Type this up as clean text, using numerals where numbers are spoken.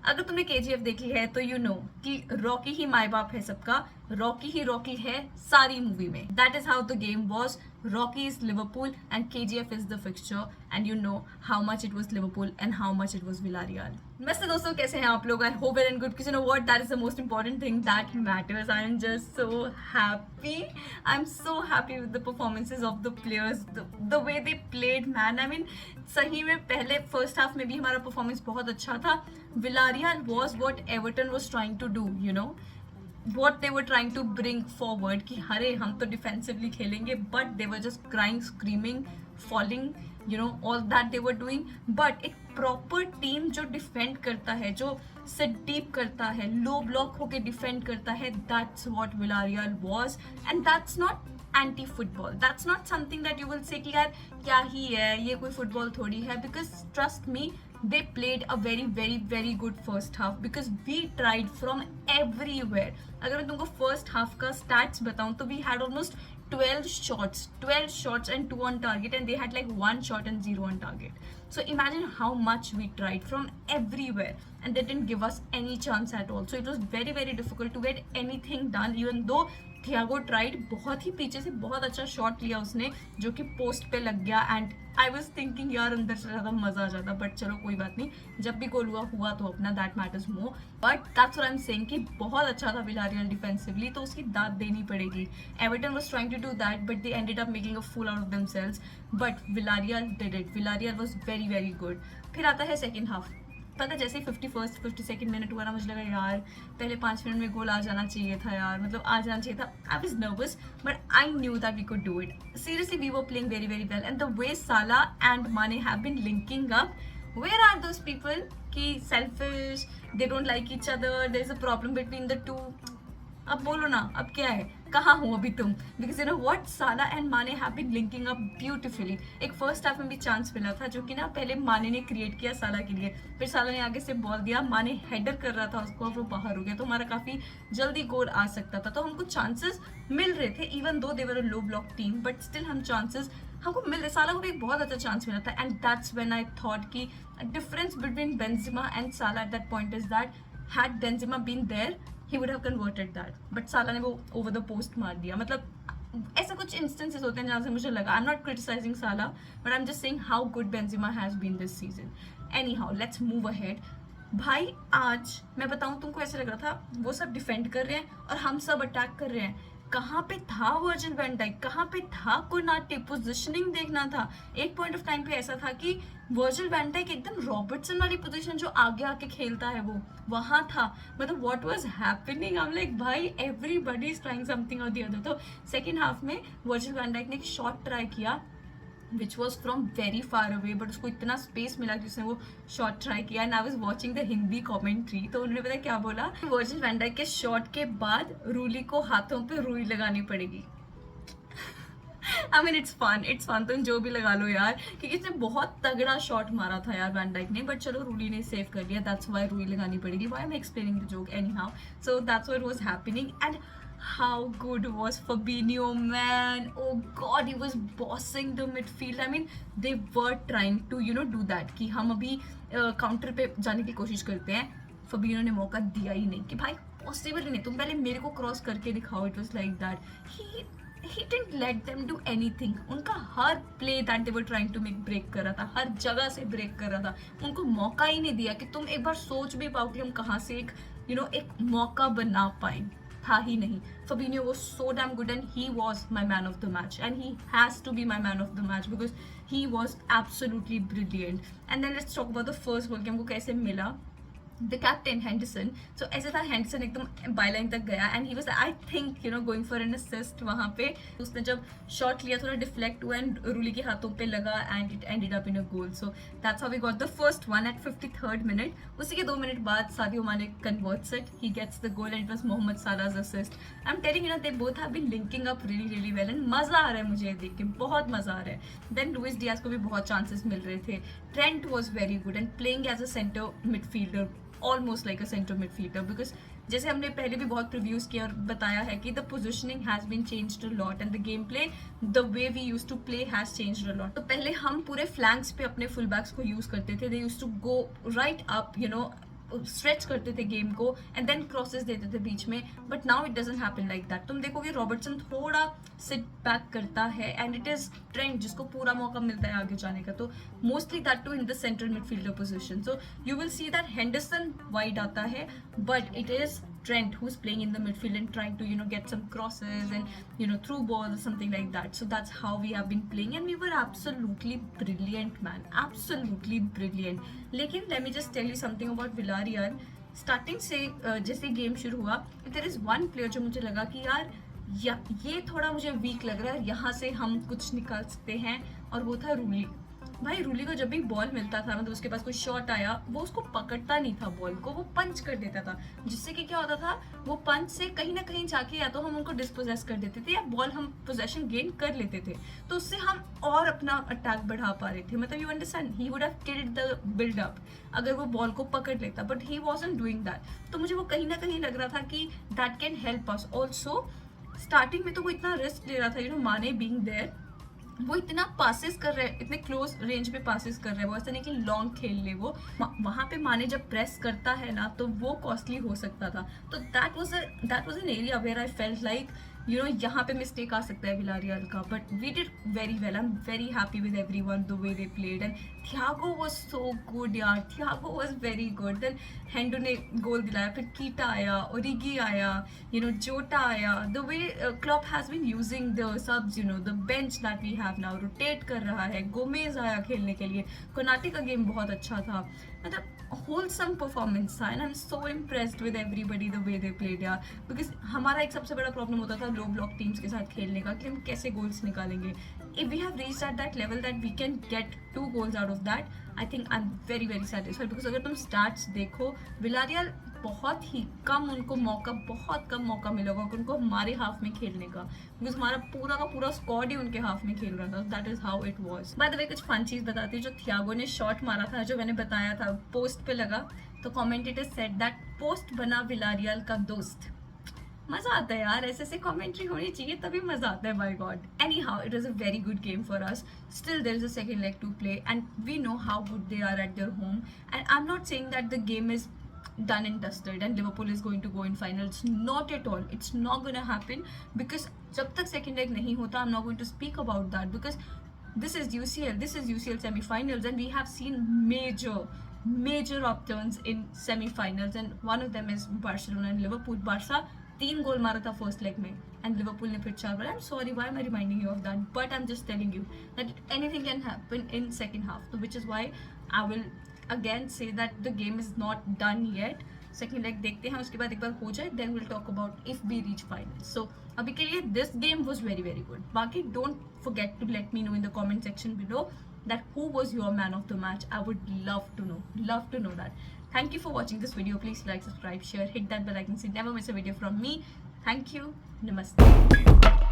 अगर तुमने केजीएफ देखी है तो यू नो कि रॉकी ही माई बाप है सबका, रॉकी ही रॉकी है सारी मूवी में. That is how the game was. Rocky is Liverpool and KGF is the fixture and you know how much it was Liverpool and how much it was Villarreal. वैसे दोस्तों कैसे हैं आप लोग? I hope well and good. You know what, that is the most important thing that matters. I am just so happy. I am so happy with the performances of the players, the way they played man. I mean सही में पहले first half में भी हमारा performance बहुत अच्छा था. Villarreal was what Everton was trying to do, you know what they were trying to bring forward कि हरे हम तो डिफेंसिवली खेलेंगे, but they were just crying, screaming, falling, you know, all that they were doing. But एक proper team जो defend करता है, जो seat deep करता है, लो ब्लॉक होके डिफेंड करता है, that's what Villarreal was. And that's not anti football. That's not something that you will say कि यार क्या ही है, ये कोई फुटबॉल थोड़ी है. Because trust me, they played a very very very good first half because we tried from everywhere. अगर मैं तुमको first half का stats बताऊं तो we had almost 12 shots and 2 on target, and they had like 1 shot and 0 on target. So imagine how much we tried from everywhere and they didn't give us any chance at all. So it was very very difficult to get anything done, even though Thiago tried. बहुत ही पीछे से बहुत अच्छा shot लिया उसने जो कि post पे लग गया. एंड आई वॉज थिंकिंग यार अंदर से ज़्यादा मजा आ जाता, बट चलो कोई बात नहीं, जब भी गोल हुआ तो अपना, that matters more. But that's what I am saying कि बहुत अच्छा था विलारियल डिफेंसिवली, तो उसकी दाद देनी पड़ेगी. Everton was trying to do that but they ended up making a fool out of themselves. But Villarreal did it. Villarreal was very very good. फिर आता है सेकेंड हाफ. पता जैसे 52nd मिनट हुआ ना, मुझे लगा यार पहले 5 मिनट में गोल आ जाना चाहिए था यार, मतलब आ जाना चाहिए था. I was nervous but I knew that we could do it. Seriously we were playing very very well and the way Salah and Mane have been linking up. Where are those people कि selfish, they don't like each other, there is a problem between the two. अब बोलो ना, अब क्या है, कहाँ हो अभी तुम? बिकॉज यू नो व्हाट, साला and Mane have been linking up beautifully. एक फर्स्ट हाफ में भी चांस मिला था जो कि ना पहले माने ने क्रिएट किया साला के लिए, फिर साला ने आगे से बॉल दिया, माने हेडर कर रहा था उसको और वो बाहर हो गया, तो हमारा काफी जल्दी गोल आ सकता था. तो हमको चांसेस मिल रहे थे, even though they were a low block team, but still हम चांसेस हमको मिल रहे. साला को भी एक बहुत अच्छा चांस मिला था. And that's when I thought कि डिफरेंस बिटवीन बेंजेमा एंड साला at that point is that had Benzema been there, he would have converted that. But साला ने वो over the post मार दिया. मतलब ऐसा कुछ instances होते हैं जहाँ से मुझे लगा, I'm not criticizing Salah, but I'm just saying how good Benzema has been this season. Anyhow, let's move ahead. भाई आज मैं बताऊँ तुमको, ऐसा लग रहा था वो सब डिफेंड कर रहे हैं और हम सब अटैक कर रहे हैं. कहाँ पे था वर्जिल वैन डाइक, कहाँ पे था कोनाटे? पोजीशनिंग देखना था. एक पॉइंट ऑफ टाइम पे ऐसा था कि वर्जिल वैन डाइक एकदम रॉबर्टसन वाली पोजीशन जो आगे आके खेलता है वो वहाँ था. मतलब what was happening, I am like भाई एवरीबॉडी इज ट्राइंग समथिंग और द अदर. तो सेकेंड हाफ में वर्जिल वैन डाइक ने एक शॉट ट्राई किया which was from very far away, but उसको इतना स्पेस मिला कि उसने वो शॉट ट्राई किया. And I was watching the Hindi commentary, तो उन्होंने पता क्या बोला, वर्जिल वैन डाइक के शॉट के बाद रूली को हाथों पे रुई लगानी पड़ेगी. आई मीन इट्स फन, तुम जो भी लगा लो यार, क्योंकि इसने बहुत तगड़ा शॉट मारा था यार वैन डाइक ने, बट चलो रूली ने सेव कर लिया. दैट्स व्हाई रुई लगानी पड़ेगी. Why I am explaining the joke anyhow. So that's what was happening. And how good was Fabinho, man? Oh god, he was bossing the midfield. I mean, they were trying to, you know, do that कि हम अभी counter पे जाने की कोशिश करते हैं. Fabinho ने मौका दिया ही नहीं कि भाई पॉसिबल ही नहीं, तुम पहले मेरे को क्रॉस करके दिखाओ. It was like that. He didn't let them do anything. उनका हर play that they were trying to make break कर रहा था, हर जगह से ब्रेक कर रहा था. उनको मौका ही नहीं दिया कि तुम एक बार सोच भी पाओ कि हम कहाँ से एक, you know, एक मौका बना पाए. था ही नहीं. Fabinho was so damn good and he was my man of the match and he has to be my man of the match because he was absolutely brilliant. And then let's talk about the first goal कि हमको कैसे मिला. The captain Henderson. सो ऐसा था, Henderson एकदम byline तक गया and he was I think you know going for an assist. वहाँ पे उसने जब शॉट लिया थोड़ा डिफ्लेक्ट हुआ एंड रूली के हाथों पे लगा and it ended up in a goal. So that's how we got the first one at 53rd minute. उसी के 2 मिनट बाद Sadio Mane converts it, he gets the goal and it was Mohammed Salah's assist. I am telling you know they both have been linking up really really well and मजा आ रहा है मुझे देख के, बहुत मजा आ रहा है. देन लुइस डियाज को भी बहुत चांसेस मिल रहे थे. Trent was very good and playing as a centre midfielder, almost like a centre midfielder. Because जैसे हमने पहले भी बहुत प्रीव्यूज किया और बताया है कि the positioning has been changed a lot and the game play, the way we use to play has changed a lot. तो पहले हम पूरे फ्लैंक्स पे अपने फुल बैक्स को यूज करते थे. They used to go right up, you know, stretch करते थे गेम को एंड देन क्रॉसेस देते थे बीच में, but now it doesn't happen like that. तुम देखोगे रॉबर्टसन थोड़ा सिट बैक करता है एंड इट इज ट्रेंट जिसको पूरा मौका मिलता है आगे जाने का, तो mostly that too in the central midfielder position. So you will see that Henderson wide आता है, but it is Trent who's playing in the midfield and trying to get some crosses and through balls or something like that. So that's how we have been playing and we were absolutely brilliant, man, absolutely brilliant. लेकिन let me just tell you something about Villarreal. Starting से जैसे game शुरू हुआ, there is one player जो मुझे लगा कि यार ये थोड़ा मुझे वीक लग रहा है, यहाँ से हम कुछ निकाल सकते हैं, और वो था रूली. भाई रूली को जब भी बॉल मिलता था, मतलब उसके पास कोई शॉट आया, वो उसको पकड़ता नहीं था बॉल को, वो पंच कर देता था, जिससे कि क्या होता था, वो पंच से कहीं ना कहीं जाके या तो हम उनको डिस्पोजेस कर देते थे या बॉल हम पोजेशन गेन कर लेते थे, तो उससे हम और अपना अटैक बढ़ा पा रहे थे. मतलब you understand, he would have killed the build up अगर वो बॉल को पकड़ लेता, but he wasn't doing that. तो मुझे वो कहीं ना कहीं लग रहा था कि that can help us. Also starting में तो वो इतना रिस्क ले रहा था, माने बीइंग देयर, वो इतना पासेस कर रहे हैं, इतने क्लोज रेंज पे पासेस कर रहे हैं, वो ऐसा नहीं कि लॉन्ग खेल ले. वो वहाँ पे माने जब प्रेस करता है ना, तो वो कॉस्टली हो सकता था. तो that was an area where I felt like यहाँ पे मिस्टेक आ सकता है विलारियल का, but we did very well. I am very happy with everyone the way they played and Thiago was so good यार, Thiago was very good. Then Hendo ने goal दिलाया, फिर कीटा आया, ओरिगी आया, जोटा आया. The way club has been using the subs, the bench that we have now rotate कर रहा है. गोमेज आया खेलने के लिए, कोनाटे का गेम बहुत अच्छा था, मतलब होलसम परफॉर्मेंस था. And I am so impressed with everybody the way they played यार, बिकॉज हमारा एक सबसे बड़ा प्रॉब्लम होता था लो ब्लॉक टीम्स के साथ खेलने का, कि हम कैसे गोल्स निकालेंगे. If we have reached at that level that we can get 2 goals out of that, I think I am very very satisfied. Because अगर तुम स्टैट्स देखो, विलारियल बहुत कम मौका मिला होगा उनको हमारे हाफ में खेलने का, बिकॉज हमारा पूरा का पूरा स्क्वाड ही उनके हाफ में खेल रहा था. That is how it was. By the way कुछ फन चीज बताती हूँ, जो थियागो ने शॉट मारा था, जो मैंने बताया था पोस्ट पे लगा, तो कमेंटेटर सेड दैट पोस्ट बना विलारियल का दोस्त. मजा आता है यार, ऐसे कमेंट्री होनी चाहिए, तभी मजा आता है. By God. Anyhow it was a very good game for us. Still there is a second leg to play and we know how good they are at their home. And I am not saying that the game is done and dusted and Liverpool is going to go in final. It's not at all. It's not going to happen, because जब तक second leg नहीं होता, I'm not going to speak about that, because this is UCL semi-finals and we have seen major upturns in semi-finals, and one of them is Barcelona and Liverpool. Barca 3 goal मारा था first leg में and Liverpool ने फिर 4 बार. I am sorry, why am I reminding you of that, but I am just telling you that anything can happen in second half. तो which is why I will again say that the game is not done yet. Second leg देखते हैं, उसके बाद एक बार हो जाए, then we'll talk about if we reach final. So अभी के लिए this game was very very good. बाकी don't forget to let me know in the comment section below that who was your man of the match. I would love to know that. Thank you for watching this video. Please like, subscribe, share, hit that bell icon so you never miss a video from me. Thank you. Namaste.